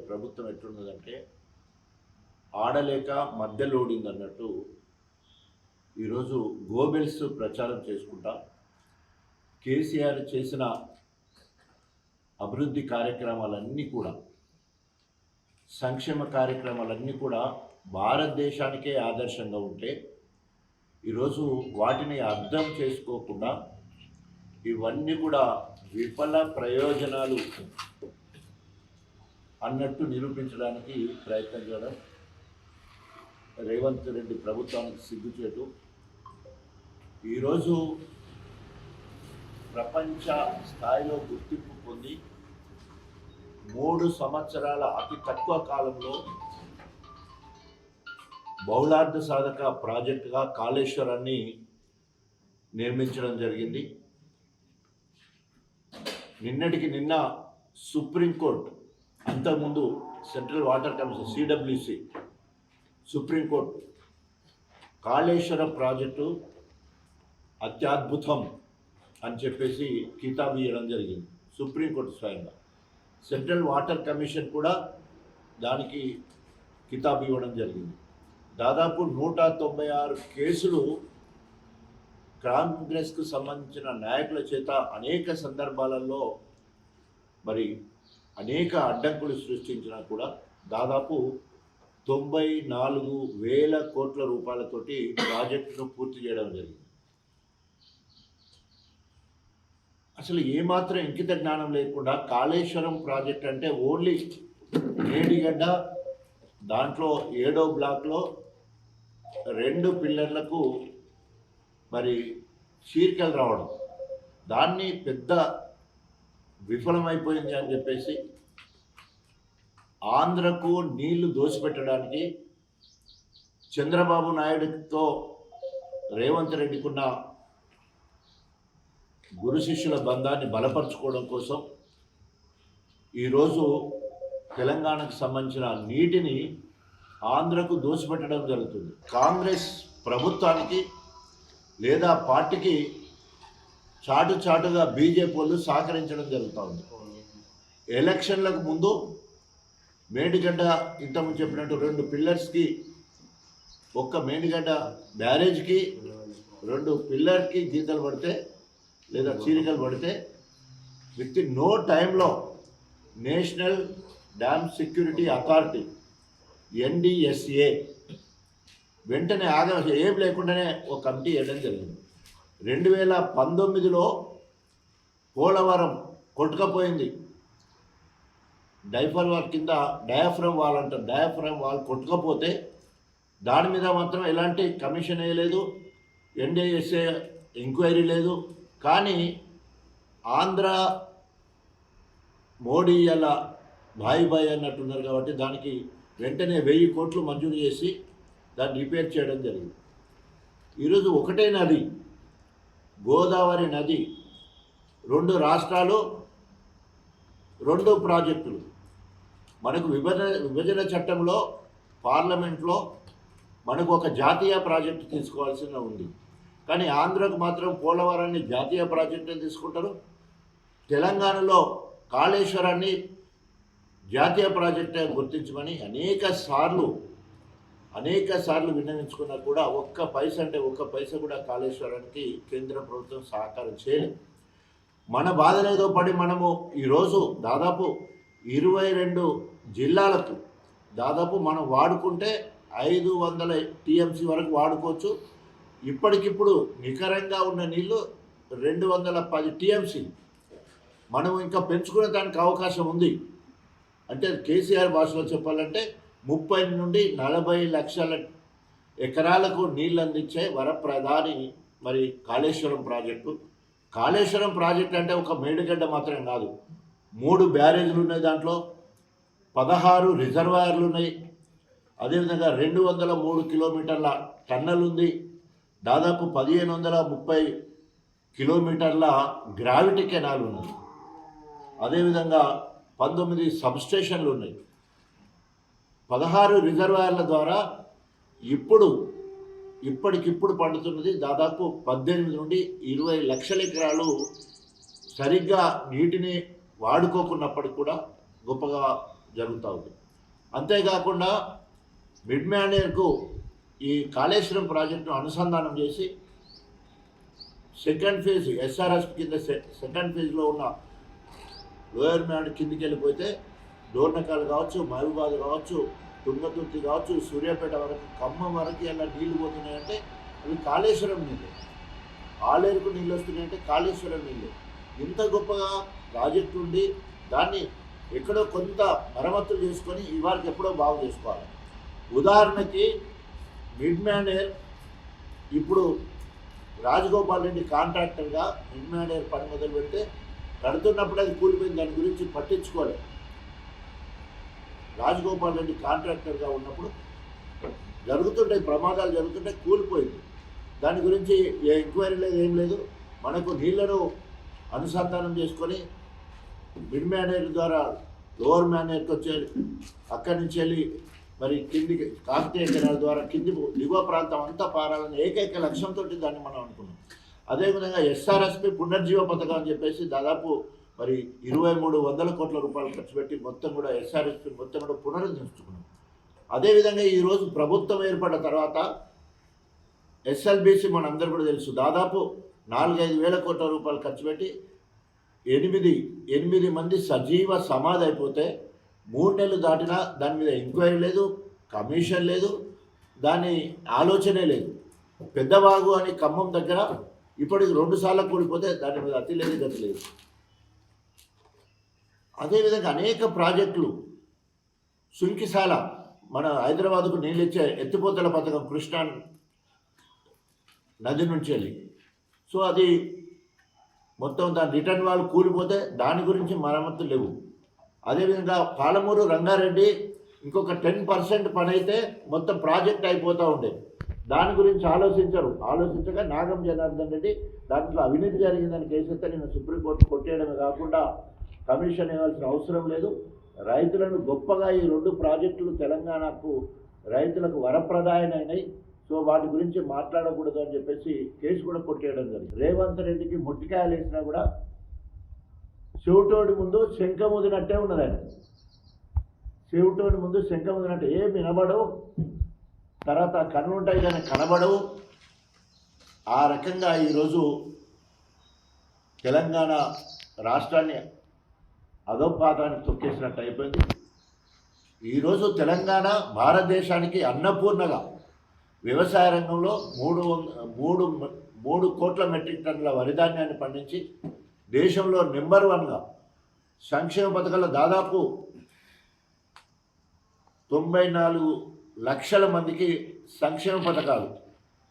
ప్రభుత్వం ఎట్లున్నదంటే ఆడలేక మధ్యలోడింది అన్నట్టు ఈరోజు గోబెల్స్ ప్రచారం చేసుకుంటా కేసీఆర్ చేసిన అభివృద్ధి కార్యక్రమాలన్నీ కూడా సంక్షేమ కార్యక్రమాలన్నీ కూడా భారతదేశానికే ఆదర్శంగా ఉంటే ఈరోజు వాటిని అర్థం చేసుకోకుండా ఇవన్నీ కూడా విఫల ప్రయోజనాలు అన్నట్టు నిరూపించడానికి ప్రయత్నం చేయడం రేవంత్ రెడ్డి ప్రభుత్వానికి సిగ్గుచేటు. ఈరోజు ప్రపంచ స్థాయిలో గుర్తింపు పొంది 3 సంవత్సరాల అతి తక్కువ కాలంలో బహుళార్థ సాధక ప్రాజెక్టుగా కాళేశ్వరాన్ని నిర్మించడం జరిగింది. నిన్నటికి నిన్న సుప్రీంకోర్టు, అంతకుముందు central water commission CWC, supreme court Kaleshwaram project అత్యద్భుతం అని చెప్పేసి కితాబు ఇవ్వడం జరిగింది. సుప్రీంకోర్టు స్వయంగా, సెంట్రల్ వాటర్ కమిషన్ కూడా దానికి కితాబు ఇవ్వడం జరిగింది. దాదాపు 196 కేసులు కాంగ్రెస్కు సంబంధించిన నాయకుల చేత అనేక సందర్భాలలో మరి అనేక అడ్డంకులు సృష్టించినా కూడా దాదాపు 94,000 కోట్ల రూపాయలతోటి ప్రాజెక్టును పూర్తి చేయడం జరిగింది. అసలు ఏమాత్రం ఇంకిత జ్ఞానం లేకుండా కాళేశ్వరం ప్రాజెక్ట్ అంటే ఓన్లీ మేడిగడ్డ, దాంట్లో 7వ బ్లాక్లో 2 పిల్లర్లకు మరి చీరికలు రావడం, దాన్ని పెద్ద విఫలమైపోయింది అని చెప్పేసి ఆంధ్రకు నీళ్లు దోసిపెట్టడానికి చంద్రబాబు నాయుడుతో రేవంత్ రెడ్డికున్న గురు శిష్యుల బంధాన్ని బలపరచుకోవడం కోసం ఈరోజు తెలంగాణకు సంబంధించిన నీటిని ఆంధ్రకు దోసిపెట్టడం జరుగుతుంది. కాంగ్రెస్ ప్రభుత్వానికి లేదా పార్టీకి చాటుగా బీజేపీ వాళ్ళు సహకరించడం జరుగుతూ ఉంది. ఎలక్షన్లకు ముందు మేడిగడ్డ ఇంతకుముందు చెప్పినట్టు 2 పిల్లర్స్కి, ఒక్క మేడిగడ్డ బ్యారేజ్కి 2 పిల్లర్కి గీతలు పడితే లేదా చీరికలు పడితే విత్ ఇన్ నో టైంలో national dam security authority NDSA వెంటనే ఏం లేకుండానే ఒక కమిటీ వేయడం జరిగింది. 2019లో పోలవరం కొట్టుకపోయింది. డయాఫ్రమ్ వాల్ అంటారు, డయాఫ్రమ్ వాల్ కొట్టుకపోతే దాని మీద మాత్రం ఎలాంటి కమిషన్ వేయలేదు, NDSA ఎంక్వైరీ లేదు. కానీ ఆంధ్ర మోడీ అలా బాయ్ అన్నట్టున్నారు కాబట్టి దానికి వెంటనే 1000 కోట్లు మంజూరు చేసి దాన్ని రిపేర్ చేయడం జరిగింది. ఈరోజు ఒకటే నది, గోదావరి నది, 2 రాష్ట్రాలు, 2 ప్రాజెక్టులు. మనకు విభజన చట్టంలో పార్లమెంట్లో మనకు ఒక జాతీయ ప్రాజెక్టు తీసుకోవాల్సి ఉంది. కానీ ఆంధ్రకు మాత్రం పోలవరాన్ని జాతీయ ప్రాజెక్టు తీసుకుంటారు. తెలంగాణలో కాళేశ్వరాన్ని జాతీయ ప్రాజెక్టు గుర్తించమని అనేక సార్లు విన్నవించుకున్నా కూడా ఒక్క పైసా కూడా కాళేశ్వరానికి కేంద్ర ప్రభుత్వం సహకారం చేయలేదు. మన బాధలేదో పడి మనము ఈరోజు దాదాపు 22 జిల్లాలకు దాదాపు మనం వాడుకుంటే 500 TMC వరకు వాడుకోవచ్చు. ఇప్పటికిప్పుడు నికరంగా ఉన్న నీళ్ళు 210 TMC. మనం ఇంకా పెంచుకునే దానికి అవకాశం ఉంది. అంటే కేసీఆర్ భాషలో చెప్పాలంటే 30 నుండి 40 లక్షల ఎకరాలకు నీళ్ళు అందించే వరప్రధాని మరి కాళేశ్వరం ప్రాజెక్టు. కాళేశ్వరం ప్రాజెక్టు అంటే ఒక మేడిగడ్డ మాత్రం కాదు, 3 బ్యారేజ్లు ఉన్నాయి, దాంట్లో 16 రిజర్వాయర్లు ఉన్నాయి. అదేవిధంగా 203 కిలోమీటర్ల టన్నల్ ఉంది, దాదాపు 1530 కిలోమీటర్ల గ్రావిటీ కెనాల్ ఉన్నాయి. అదేవిధంగా 19 సబ్స్టేషన్లు ఉన్నాయి. 16 రిజర్వాయర్ల ద్వారా ఇప్పటికిప్పుడు పండుతున్నది దాదాపు 18 నుండి 20 లక్షల ఎకరాలు సరిగ్గా నీటిని వాడుకోకున్నప్పటికి కూడా గొప్పగా జరుగుతూ ఉంది. అంతేకాకుండా మిడ్ మ్యానేర్కు ఈ కాళేశ్వరం ప్రాజెక్టును అనుసంధానం చేసి సెకండ్ ఫేజ్ ఎస్ఆర్ఎస్ కింద సెకండ్ ఫేజ్లో ఉన్న లోయర్ మ్యాన్ కిందికి వెళ్ళిపోతే డోర్నకాలు కావచ్చు, మహబూబాద్ కావచ్చు, తుంగతుర్తి కావచ్చు, సూర్యాపేట వరకు, ఖమ్మం వరకు ఇలా నీళ్లు పోతున్నాయంటే అవి కాళేశ్వరం నీళ్ళు. ఆలేరుకు నీళ్ళు వస్తున్నాయంటే కాళేశ్వరం నీళ్ళు. ఇంత గొప్పగా ప్రాజెక్టు ఉండి దాన్ని ఎక్కడో కొంత మరమ్మతులు చేసుకొని ఇవాళకి ఎప్పుడో బాగు చేసుకోవాలి. ఉదాహరణకి మిడ్ మ్యానేర్ ఇప్పుడు రాజగోపాల్ రెడ్డి కాంట్రాక్టర్గా మిడ్ మ్యానేర్ పని మొదలు పెడితే కడుతున్నప్పుడు అది కూలిపోయింది, దాని గురించి పట్టించుకోలేదు. రాజగోపాల్ రెడ్డి కాంట్రాక్టర్గా ఉన్నప్పుడు జరుగుతుంటాయి ప్రమాదాలు, జరుగుతుంటే కూలిపోయింది. దాని గురించి ఏ ఎంక్వైరీ లేదు, ఏం లేదు. మనకు నీళ్లను అనుసంధానం చేసుకొని మిడ్ మ్యానేర్ ద్వారా లోవర్ మ్యానేర్కి వచ్చే అక్కడి నుంచి వెళ్ళి మరి కిందికి కాకతీయ కెనాల్ ద్వారా కింది దిగువ ప్రాంతం అంతా పారాలని ఏకైక లక్ష్యంతో దాన్ని మనం అనుకున్నాం. అదేవిధంగా ఎస్ఆర్ఎస్పి పునర్జీవ పథకం అని చెప్పేసి దాదాపు మరి 2300 కోట్ల రూపాయలు ఖర్చు పెట్టి మొత్తం కూడా ఎస్ఆర్ఎస్పి మొత్తం కూడా పునరుద్ధరించుకున్నాం. అదేవిధంగా ఈరోజు ప్రభుత్వం ఏర్పడిన తర్వాత ఎస్ఎల్బిసి మనందరూ కూడా తెలుసు, దాదాపు 4-5 వేల కోట్ల రూపాయలు ఖర్చు పెట్టి 8 మంది సజీవ సమాధి అయిపోతే 3 నెలలు దాటినా దాని మీద ఎంక్వైరీ లేదు, కమిషన్ లేదు, దాని ఆలోచనే లేదు. పెద్దవాగు అని ఖమ్మం దగ్గర ఇప్పటికి 2 సార్లు కూలిపోతే దాని మీద అతి లేదు, గతి లేదు. అదేవిధంగా అనేక ప్రాజెక్టులు, సుంకిశాల మన హైదరాబాద్కు నీళ్ళు ఇచ్చే ఎత్తిపోతల పథకం కృష్ణా నది నుంచి వెళ్ళి, సో అది మొత్తం దాని రిటర్న్ వాళ్ళు కూలిపోతే దాని గురించి మరమ్మతులు లేవు. అదేవిధంగా పాలమూరు రంగారెడ్డి ఇంకొక 10% పని అయితే మొత్తం ప్రాజెక్ట్ అయిపోతూ ఉండేది. దాని గురించి ఆలోచించగా నాగం జనార్దన్ రెడ్డి దాంట్లో అవినీతి జరిగిందని కేసెత్తే నేను సుప్రీంకోర్టు కొట్టేయడమే కాకుండా కమిషన్ ఇవ్వాల్సిన అవసరం లేదు. రైతులను గొప్పగా ఈ 2 ప్రాజెక్టులు తెలంగాణకు రైతులకు వరప్రదాయమైనవి, సో వాటి గురించి మాట్లాడకూడదు అని చెప్పేసి కేసు కూడా కొట్టేయడం జరిగింది. రేవంత్ రెడ్డికి ముట్టికాయలు వేసినా కూడా చెవిటోడి ముందు శంఖముదినట్టే ఉన్నది. ఆయన చెవిటోడి ముందు శంఖముదినట్టే, ఏం వినబడవు, తర్వాత కన్ను ఉంటాయి కానీ కనబడవు. ఆ రకంగా ఈరోజు తెలంగాణ రాష్ట్రాన్ని అధోపాతానికి తొక్కేసినట్టు అయిపోయింది. ఈరోజు తెలంగాణ భారతదేశానికి అన్నపూర్ణగా వ్యవసాయ రంగంలో 3 కోట్ల మెట్రిక్ టన్నుల వరిధాన్యాన్ని పండించి దేశంలో నెంబర్ 1గా సంక్షేమ పథకాల్లో దాదాపు 94 లక్షల మందికి సంక్షేమ పథకాలు,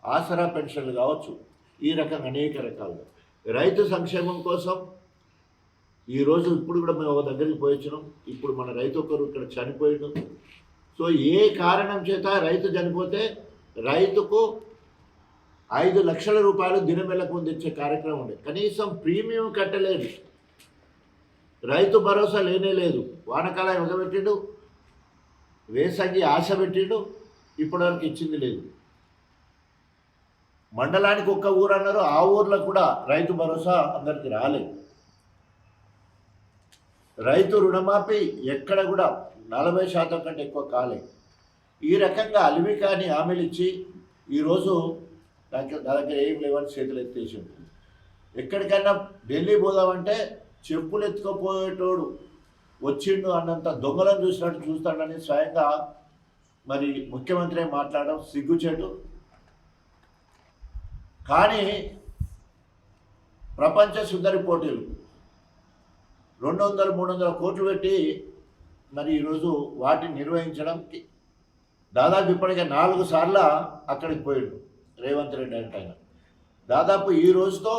ఆసరా పెన్షన్లు కావచ్చు, ఈ రకంగా అనేక రకాలుగా రైతు సంక్షేమం కోసం ఈరోజు ఇప్పుడు కూడా మేము ఒక దగ్గరికి పోయించినాం. ఇప్పుడు మన రైతు ఒకరు ఇక్కడ చనిపోయిండు. సో ఏ కారణం చేత రైతు చనిపోతే రైతుకు 5 లక్షల రూపాయలు దినమెలకు ముందు ఇచ్చే కార్యక్రమం ఉండే, కనీసం ప్రీమియం కట్టలేదు, రైతు భరోసా లేనే లేదు. వానకాలం ఎగబెట్టిండు, వేసంగి ఆశ పెట్టిండు, ఇప్పటివరకు ఇచ్చింది లేదు. మండలానికి 1 ఊరు అన్నారు, ఆ ఊర్లో కూడా రైతు భరోసా అందరికి రాలేదు. రైతు రుణమాఫీ ఎక్కడ కూడా 40% కంటే ఎక్కువ కాలేదు. ఈ రకంగా అలివి కాని హామీలు ఇచ్చి ఈరోజు నా దగ్గర ఏం లేవని చేతులు ఎత్తేసి ఉంటుంది. ఎక్కడికైనా ఢిల్లీ పోదామంటే చెప్పులు ఎత్తుకపోయేటోడు వచ్చిండు అన్నంత దొంగలను చూసినట్టు చూస్తాడని స్వయంగా మరి ముఖ్యమంత్రి మాట్లాడడం సిగ్గుచేటు. కానీ ప్రపంచ సుందరి పోటీలు 200-300 కోట్లు పెట్టి మరి ఈరోజు వాటిని నిర్వహించడానికి దాదాపు ఇప్పటికే 4 సార్లు అక్కడికి పోయాడు రేవంత్ రెడ్డి అంటే. ఆయన దాదాపు ఈ రోజుతో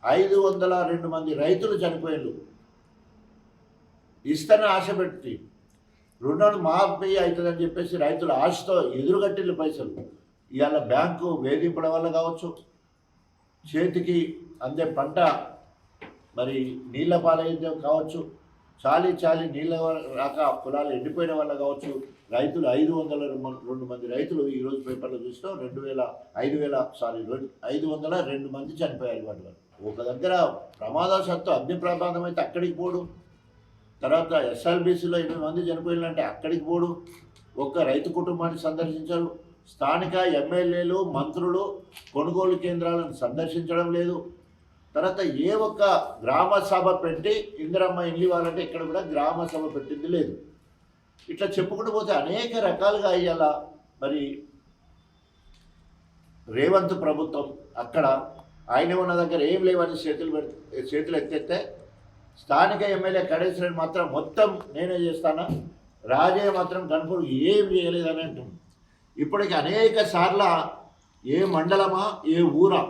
502 మంది రైతులు చనిపోయారు. ఇస్తని ఆశ పెట్టి రుణాలు మాఫీ అవుతుందని చెప్పేసి రైతుల ఆశతో ఎదురుగట్టిన పైసలు ఇవాళ బ్యాంకు వేధింపడం వల్ల కావచ్చు, చేతికి అందే పంట మరి నీళ్ళ పాలైద్యం కావచ్చు, చాలి నీళ్ళ రాక పొలాలు ఎండిపోయిన వల్ల కావచ్చు, రైతులు 502 మంది రైతులు ఈరోజు పేపర్లో చూస్తాం 502 మంది చనిపోయారు. వాటి వల్ల ఒక దగ్గర ప్రమాదవశాత్తు అగ్ని ప్రమాదం అయితే అక్కడికి పోడు, తర్వాత ఎస్ఆర్బీసీలో 8 మంది చనిపోయిందంటే అక్కడికి పోడు, ఒక్క రైతు కుటుంబాన్ని సందర్శించరు, స్థానిక ఎమ్మెల్యేలు మంత్రులు కొనుగోలు కేంద్రాలను సందర్శించడం లేదు. తర్వాత ఏ ఒక్క గ్రామ సభ పెట్టి ఇందిరమ్మ ఇల్లు ఇవ్వాలంటే ఇక్కడ కూడా గ్రామ సభ పెట్టింది లేదు. ఇట్లా చెప్పుకుంటూ పోతే అనేక రకాలుగా అయ్యాల మరి రేవంత్ ప్రభుత్వం అక్కడ ఆయన ఉన్న దగ్గర ఏం లేవని చేతులు ఎత్తేస్తే స్థానిక ఎమ్మెల్యే కడేశ్వరుడు మాత్రం మొత్తం నేనే చేస్తానా, రాజయ్య మాత్రం గణపూర్ ఏం చేయలేదని అంటుంది. ఇప్పటికి అనేక సార్లు ఏ మండలమా ఏ ఊరా,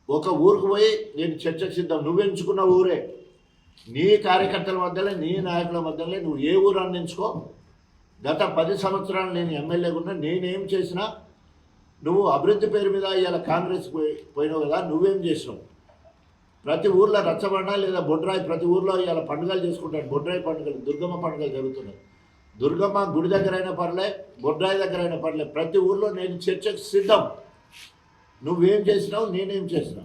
ఒక ఊరికి పోయి నేను చర్చకు సిద్ధం, నువ్వు ఎంచుకున్న ఊరే, నీ కార్యకర్తల మధ్యలో నీ నాయకుల మధ్యలో నువ్వు ఏ ఊరు అందించుకో, గత 10 సంవత్సరాలు నేను ఎమ్మెల్యేగా ఉన్నా, నేనేం చేసినా నువ్వు అభివృద్ధి పేరు మీద ఇవాళ కాంగ్రెస్ పోయినావు కదా, నువ్వేం చేసినావు, ప్రతి ఊర్లో రచ్చబండ లేదా బొడ్రాయి, ప్రతి ఊర్లో ఇవాళ పండుగలు చేసుకుంటారు, బొడ్రాయి పండుగలు, దుర్గమ్మ పండుగలు జరుగుతున్నాయి. దుర్గమ్మ గుడి దగ్గర అయినా పర్లే, బొడ్రాయి దగ్గర అయినా పర్లే, ప్రతి ఊర్లో నేను చర్చకు సిద్ధం, నువ్వేం చేసినావు నేనేం చేసినా.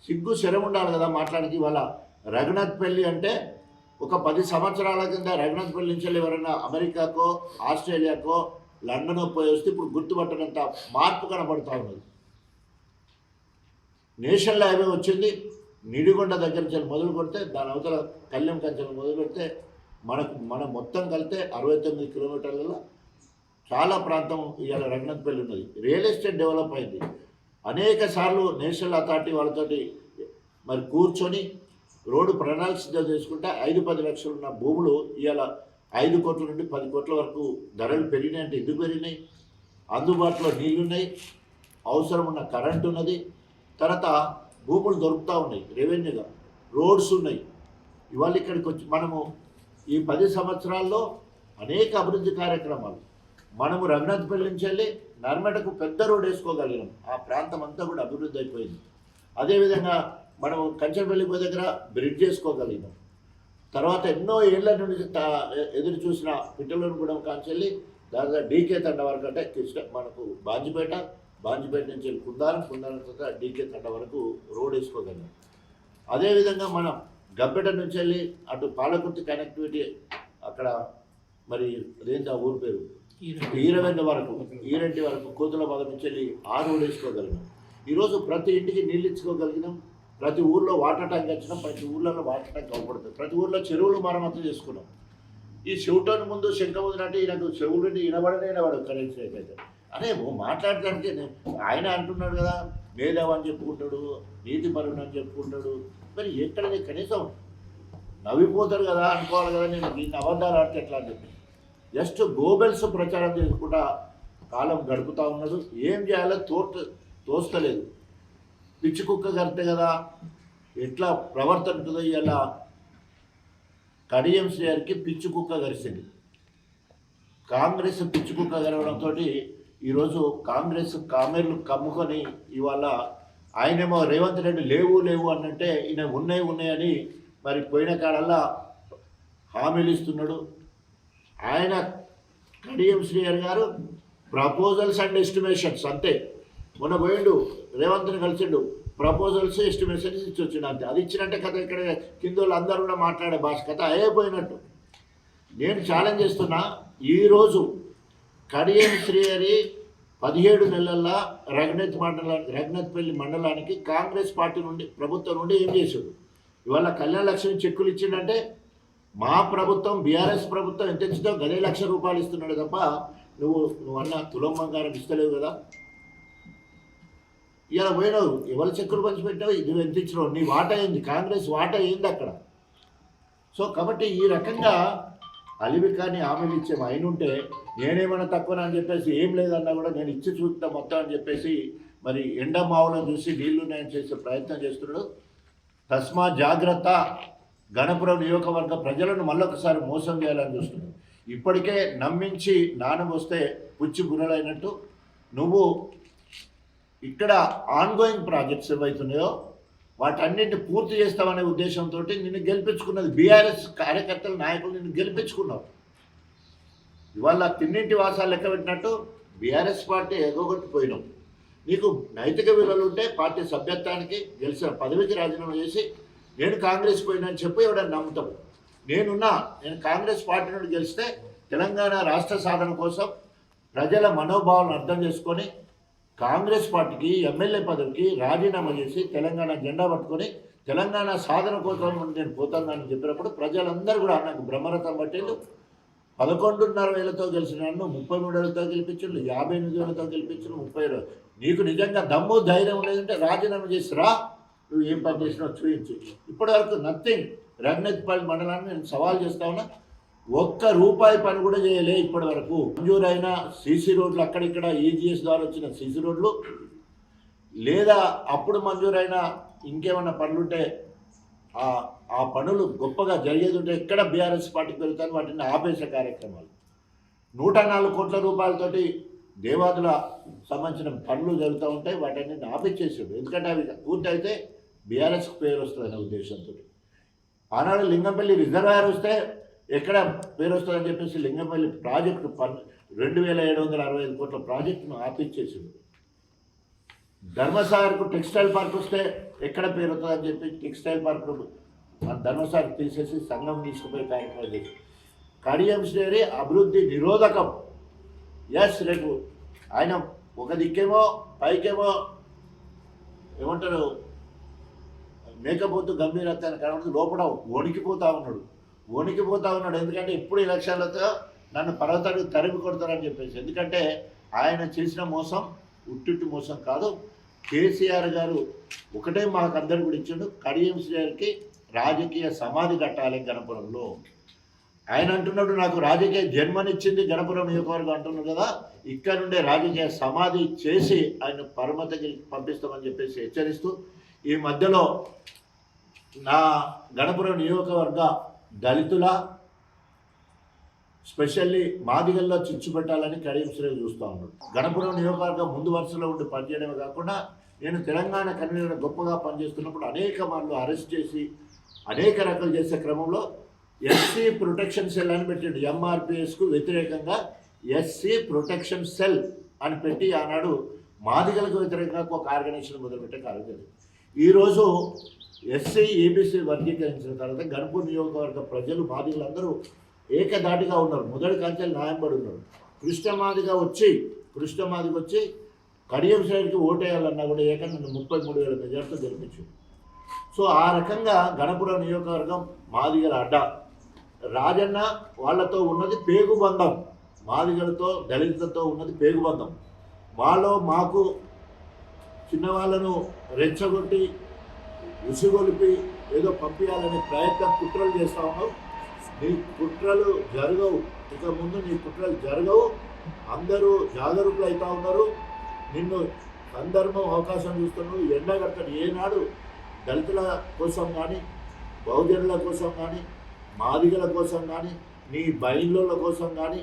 సిగ్గు శరం ఉండాలి కదా మాట్లాడికి. ఇవాళ రఘునాథ్ పెళ్ళి అంటే ఒక 10 సంవత్సరాల కింద రఘునాథ్ పెళ్ళి నుంచి ఎవరైనా అమెరికాకో ఆస్ట్రేలియాకో లండన్ పోయి వస్తే ఇప్పుడు గుర్తుపట్టనంత మార్పు కనబడుతూ ఉన్నది. నేషనల్ హైవే వచ్చింది, నిడిగొండ దగ్గర నుంచి మొదలు కొడితే దాని అవతల కళ్యాణ కంచెలు మొదలు పెడితే మనం మొత్తం కలితే 69 కిలోమీటర్లలో చాలా ప్రాంతం ఇవాళ రఘునాథ్పల్లి ఉన్నది. రియల్ ఎస్టేట్ డెవలప్ అయింది. అనేక సార్లు నేషనల్ అథారిటీ వాళ్ళతోటి మరి కూర్చొని రోడ్డు ప్రణాళిక సిద్ధం చేసుకుంటే 5-10 లక్షలు ఉన్న భూములు ఇవాళ 5 కోట్ల నుండి 10 కోట్ల వరకు ధరలు పెరిగినాయి. అంటే ఎందుకు పెరిగినాయి? అందుబాటులో నీళ్లున్నాయి, అవసరం ఉన్న కరెంటు ఉన్నది, తర్వాత భూములు దొరుకుతూ ఉన్నాయి, రెవెన్యూగా రోడ్స్ ఉన్నాయి. ఇవాళ ఇక్కడికి వచ్చి మనము ఈ 10 సంవత్సరాల్లో అనేక అభివృద్ధి కార్యక్రమాలు, మనము రఘునాథ్పల్లి నుంచి వెళ్ళి నర్మటకు పెద్ద రోడ్ వేసుకోగలిగినాం. ఆ ప్రాంతం అంతా కూడా అభివృద్ధి అయిపోయింది. అదేవిధంగా మనం కంచెపల్లి దగ్గర బ్రిడ్జ్ చేసుకోగలిగినాం. తర్వాత ఎన్నో ఏళ్ల నుండి ఎదురు చూసిన పిట్టలగూడెం కాంచెల్లి దాదాపు డీకే తండ వరకు, అంటే మనకు బాంజిపేట నుంచి వెళ్ళి కుందారం తర్వాత డీకే తండ వరకు రోడ్ వేసుకోగలిగాం. అదేవిధంగా మనం గబ్బెట నుంచి వెళ్ళి అటు పాలకుర్తి కనెక్టివిటీ అక్కడ మరి అదేంటి ఆ ఊరు పేరు ఈరవెండి వరకు కోతుల బాధ నుంచి వెళ్ళి ఆ రోడ్ వేసుకోగలిగినాం. ఈరోజు ప్రతి ఇంటికి నీళ్ళు ఇచ్చుకోగలిగినాం. ప్రతి ఊర్లో వాటర్ ట్యాంక్ వచ్చినాం. ప్రతి ఊర్లలో వాటర్ ట్యాంక్ అవపడుతుంది. ప్రతి ఊర్లో చెరువులు మరమ్మతు చేసుకున్నాం. ఈ చెవిటోని ముందు శంఖ ముందునంటే ఈయనకు చెవులు వినబడడు కరెంట్ అయితే అనే మాట్లాడటానికి ఆయన అంటున్నాడు కదా, మేధావు అని చెప్పుకుంటాడు, నీతి పరుడు అని చెప్పుకుంటాడు. మరి ఎక్కడ కనీసం నవ్విపోతారు కదా అనుకోవాలి కదా, నేను దీన్ని అబద్ధాలు ఆడితే ఎట్లా అని చెప్పి జస్ట్ గోబెల్స్ ప్రచారం చేసుకుంటా కాలం గడుపుతూ ఉన్నాడు. ఏం చేయాలో తోస్తలేదు. పిచ్చి కుక్క కడితే కదా ఎట్లా ప్రవర్తన ఉంటుందో ఇలా కడియం శ్రేయర్కి పిచ్చి కుక్క గరిచింది. కాంగ్రెస్ పిచ్చి కుక్క గరవడంతో ఈరోజు కాంగ్రెస్ కామెర్లు కమ్ముకొని ఇవాళ ఆయనేమో రేవంత్ రెడ్డి లేవు అన్నంటే ఈయన ఉన్నాయని మరి పోయిన కాడల్లా హామీలు ఇస్తున్నాడు. ఆయన కడియం శ్రీహరి గారు ప్రపోజల్స్ అండ్ ఎస్టిమేషన్స్ అంతే. మొన్న పోయిండు రేవంత్ని కలిసిండు, ప్రపోజల్స్ ఎస్టిమేషన్స్ ఇచ్చి వచ్చిండు అంతే. అది ఇచ్చినట్టే కథ ఇక్కడ కింద వాళ్ళు అందరూ కూడా మాట్లాడే భాష కథ అయిపోయినట్టు. నేను ఛాలెంజ్ చేస్తున్నా, ఈరోజు కడియం శ్రీహరి 17 నెలల్లో రఘునాథ్పల్లి మండలానికి కాంగ్రెస్ పార్టీ నుండి ప్రభుత్వం నుండి ఏం చేశాడు? ఇవాళ కళ్యాణ లక్ష్మి చెక్కులు ఇచ్చిండంటే మా ప్రభుత్వం బీఆర్ఎస్ ప్రభుత్వం ఎంత ఇచ్చిందో 10 లక్షల రూపాయలు ఇస్తున్నాడు తప్ప నువ్వు అన్న తులం బంగారం ఇస్తలేవు కదా. ఇలా పోయినావు, ఎవరు చెక్కులు పంచిపెట్టావు, నువ్వు ఎంత ఇచ్చినావు, నీ వాటా ఏంది, కాంగ్రెస్ వాటా ఏంది అక్కడ. సో కాబట్టి ఈ రకంగా అలివికాని హామీలు ఇచ్చే ఆయన ఉంటే నేనేమన్నా తక్కువ అని చెప్పేసి ఏం లేదన్నా కూడా నేను ఇచ్చి చూపుతా మొత్తం అని చెప్పేసి మరి ఎండమావులను చూసి నీళ్లు నేను చేసే ప్రయత్నం చేస్తున్నాడు. తస్మా జాగ్రత్త. గణపురం నియోజకవర్గ ప్రజలను మళ్ళొకసారి మోసం చేయాలని చూస్తున్నాడు. ఇప్పటికే నమ్మించి నాణం వస్తే పుచ్చి బుర్రలైనట్టు నువ్వు ఇక్కడ ఆన్గోయింగ్ ప్రాజెక్ట్స్ ఏవైతున్నాయో వాటన్నింటిని పూర్తి చేస్తామనే ఉద్దేశంతో నిన్ను గెలిపించుకున్నది బీఆర్ఎస్ కార్యకర్తల నాయకులు నిన్ను గెలిపించుకున్నావు. ఇవాళ తిన్నింటి వాసాలు లెక్క పెట్టినట్టు బీఆర్ఎస్ పార్టీ ఎగగొట్టిపోయినావు. నీకు నైతిక విలువలు ఉంటే పార్టీ సభ్యత్వానికి గెలిచిన పదవికి రాజీనామా చేసి నేను కాంగ్రెస్ పోయినా అని చెప్పి ఎవడని నమ్ముతావు. నేను కాంగ్రెస్ పార్టీ నుండి గెలిస్తే తెలంగాణ రాష్ట్ర సాధన కోసం ప్రజల మనోభావాలను అర్థం చేసుకొని కాంగ్రెస్ పార్టీకి ఎమ్మెల్యే పదవికి రాజీనామా చేసి తెలంగాణ జెండా పట్టుకొని తెలంగాణ సాధన కోసం నేను పోతానని చెప్పినప్పుడు ప్రజలందరూ కూడా నాకు బ్రహ్మరథం పట్టేళ్ళు 11,500 గెలిచిన నన్ను 33,000 గెలిపించు, 58,000 గెలిపించు, 30,000. నీకు నిజంగా దమ్ము ధైర్యం ఉండేదంటే రాజీనామా చేసి రా, నువ్వు ఏం పని చేసినావు చూపించు. ఇప్పటి వరకు నథింగ్. రంగనాథ్పల్లి మండలాన్ని నేను సవాల్ చేస్తా ఉన్నా, ₹1 పని కూడా చేయలే ఇప్పటి వరకు. మంజూరైన సీసీ రోడ్లు అక్కడిక్కడ ఈజీఎస్ ద్వారా వచ్చిన సీసీ రోడ్లు లేదా అప్పుడు మంజూరైన ఇంకేమన్నా పనులుంటే ఆ పనులు గొప్పగా జరిగేది ఉంటే ఎక్కడ బీఆర్ఎస్ పార్టీకి పెరుగుతాను వాటిని ఆపేసే కార్యక్రమాలు. 104 కోట్ల రూపాయలతోటి దేవాదుల సంబంధించిన పనులు జరుగుతూ ఉంటాయి, వాటిని ఆపిచ్చేసాడు. ఎందుకంటే అవి పూర్తయితే బీఆర్ఎస్కి పేరు వస్తుందనే ఉద్దేశంతో. ఆనాడు లింగంపల్లి రిజర్వాయర్ వస్తే ఎక్కడ పేరు వస్తుందని చెప్పేసి లింగంపల్లి ప్రాజెక్టు 2,765 కోట్ల ప్రాజెక్టును ఆపిచ్చేసాడు. ధర్మసాగర్కు టెక్స్టైల్ పార్క్ వస్తే ఎక్కడ పేరు వస్తుందని చెప్పి టెక్స్టైల్ పార్క్ ధర్మసాగర్ తీసేసి సంఘం తీసుకుపోయే కార్యక్రమం చేసి కడియం శ్రేణి అభివృద్ధి నిరోధకం. ఎస్, రేపు ఆయన ఒక దిక్కేమో పైకేమో ఏమంటారు మేకపోతు గంభీరత్వాన్ని కనబడుతూ లోపల వణికిపోతా ఉన్నాడు. ఎందుకంటే ఇప్పుడు ఎలక్షన్లతో నన్ను పర్వతానికి తరిమి కొడతారని చెప్పేసి. ఎందుకంటే ఆయన చేసిన మోసం ఉట్టిట్టు మోసం కాదు. కేసీఆర్ గారు ఒకటే మాకు అందరు కూడా ఇచ్చిండు, కడియం శ్రేణికి రాజకీయ సమాధి కట్టాలి గణపురంలో. ఆయన అంటున్నాడు నాకు రాజకీయ జన్మనిచ్చింది గణపురం నియోజకవర్గం అంటున్నాడు కదా, ఇక్కడ నుండే రాజకీయ సమాధి చేసి ఆయన పరమతకి పంపిస్తామని చెప్పేసి హెచ్చరిస్తూ, ఈ మధ్యలో నా గణపురం నియోజకవర్గ దళితుల స్పెషల్లీ మాదిగల్లో చిచ్చు పెట్టాలని కడియం శ్రేణి చూస్తూ ఉన్నాడు. గణపురం నియోజకవర్గం ముందు వరుసలో ఉండి పనిచేయడమే కాకుండా నేను తెలంగాణ కన్వీనర్ గొప్పగా పనిచేస్తున్నప్పుడు అనేక మార్లు అరెస్ట్ చేసి అనేక రకాలు చేసే క్రమంలో ఎస్సీ ప్రొటెక్షన్ సెల్ అని పెట్టాడు. ఎంఆర్పిఎస్కు వ్యతిరేకంగా ఎస్సీ ప్రొటెక్షన్ సెల్ అని పెట్టి ఆనాడు మాదిగలకు వ్యతిరేకంగా ఒక ఆర్గనైజేషన్ మొదలుపెట్టే కార్యక్రమం. ఈరోజు ఎస్సీ ఏబీసీ వర్గీకరించిన తర్వాత గణపూర్ నియోజకవర్గ ప్రజలు మాదిగలందరూ ఏకదాటిగా ఉన్నారు. మొదటి కంచెలు న్యాయంపడి ఉన్నారు. కృష్ణమాదిగా వచ్చి కడియం శ్రేణికి ఓటేయాలన్నా కూడా ఏకంగా 33,000 మెజార్టీతో గెలిపించు. సో ఆ రకంగా గణపురం నియోజకవర్గం మాదిగల అడ్డ. రాజన్న వాళ్ళతో ఉన్నది పేగుబంధం, మాదిగలతో దళితులతో ఉన్నది పేగుబంధం. వాళ్ళు మాకు చిన్నవాళ్ళను రెచ్చగొట్టి ఉసిగొలిపి ఏదో పంపించాలనే ప్రయత్నం కుట్రలు చేస్తూ ఉన్నావు. నీ కుట్రలు జరగవు, ఇక ముందు నీ కుట్రలు జరగవు. అందరూ జాగరూకులు అవుతూ ఉన్నారు. నిన్ను సందర్భం అవకాశం చూస్తున్నావు, ఎండగడతాడు. ఏనాడు దళితుల కోసం కానీ బహుజనుల కోసం కానీ మాదిగల కోసం కానీ నీ బైండ్ల కోసం కానీ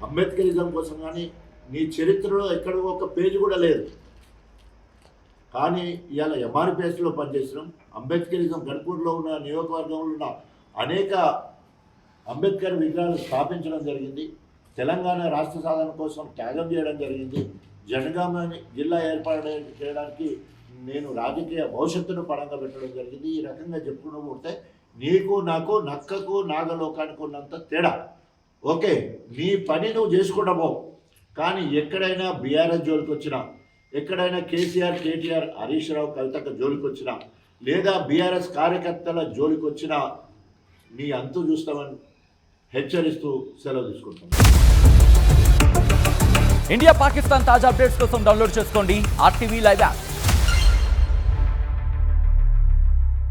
అంబేద్కరిజం కోసం కానీ నీ చరిత్రలో ఎక్కడ ఒక పేజీ కూడా లేదు. కానీ ఇవాళ ఎంఆర్పిఎస్లో పనిచేసినాం. అంబేద్కరిజం గణపూర్లో ఉన్న నియోజకవర్గంలో ఉన్న అనేక అంబేద్కర్ విగ్రహాలు స్థాపించడం జరిగింది. తెలంగాణ రాష్ట్ర సాధన కోసం త్యాగం చేయడం జరిగింది. జనగామని జిల్లా ఏర్పాటు చేయడానికి నేను రాజకీయ భవిష్యత్తును పడంగా పెట్టడం జరిగింది. ఈ రకంగా చెప్పుకుంటే నీకు నాకు నక్కకు నాగలోకానికి ఉన్నంత తేడా. ఓకే, నీ పని నువ్వు చేసుకుంటావు. కానీ ఎక్కడైనా బీఆర్ఎస్ జోలికి వచ్చినా, ఎక్కడైనా కేసీఆర్, కేటీఆర్, హరీష్ రావు, కవితక్క జోలికి వచ్చినా, లేదా బీఆర్ఎస్ కార్యకర్తల జోలికి వచ్చినా నీ అంతు చూస్తామని హెచ్చరిస్తూ సెలవు తీసుకుంటాం. ఇండియా పాకిస్తాన్ తాజా అప్డేట్స్ కోసం డౌన్లోడ్ చేసుకోండి RTV లైవ్ యాప్.